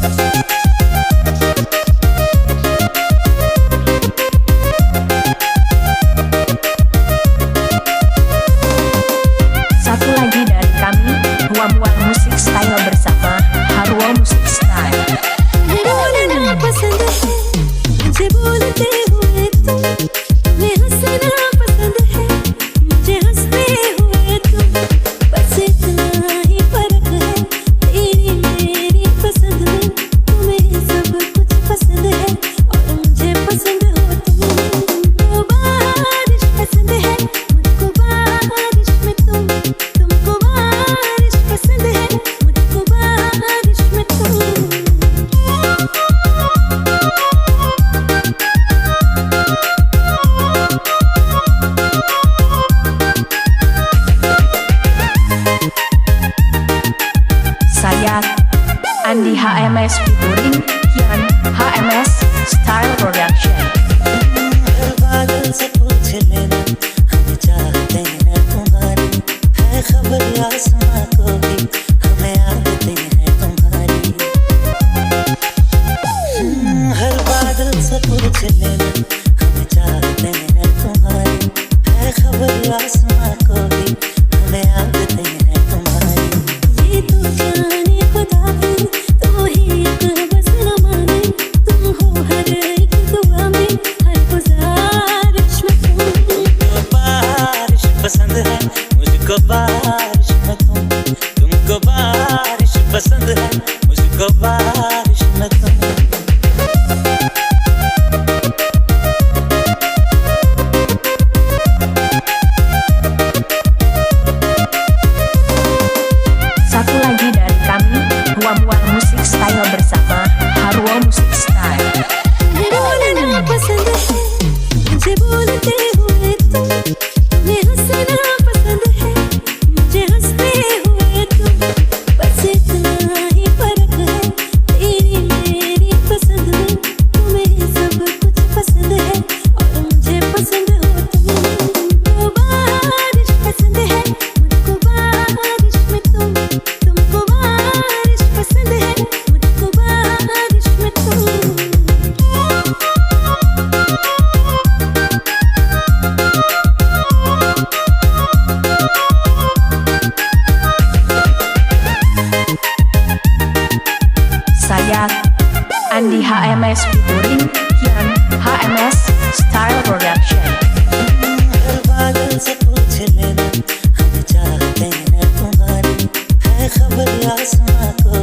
Satu lagi dari kami, Mual Musik Style bersama Harwo Musik Style. Saya Andi HMS featuring Kian HMS Style Production. बादल से पूछ लेना हम चाहते हैं तुम्हारी है खबर आसमां को भी हमें आदतें हैं तुम्हारी हर बादल से पूछ लेना हम चाहते हैं तुम्हारी है खबर आसमां को भी हमें आदतें हैं तुम्हारी ये तो जाने खुदा है तू ही एक बस न माने तुम हो हर एक दुआ में हर गुजारिश में तुमको बारिश पसंद है मुझको बारिश में तुमको बारिश पसंद है मुझको बारिश में तुम Satu lagi dari kami, Mual Musik Style bersama Harwo Musik Style. पसंद है मुझे बोलते हुए तुम तुम्हें हंसना पसंद है मुझे हंसते हुए तुम बस इतना ही फर्क है तेरी मेरी पसंद में तुम्हें सब कुछ पसंद है और मुझे पसंद हो तुमको बारिश पसंद है मुझको बारिश में तुमको बारिश पसंद है मुझको बारिश में Saya Andi HMS featuring Kian HMS Style Production. हर बादल से पूछ लेना हम चाहते हैं तुम्हारी है खबर आसमां को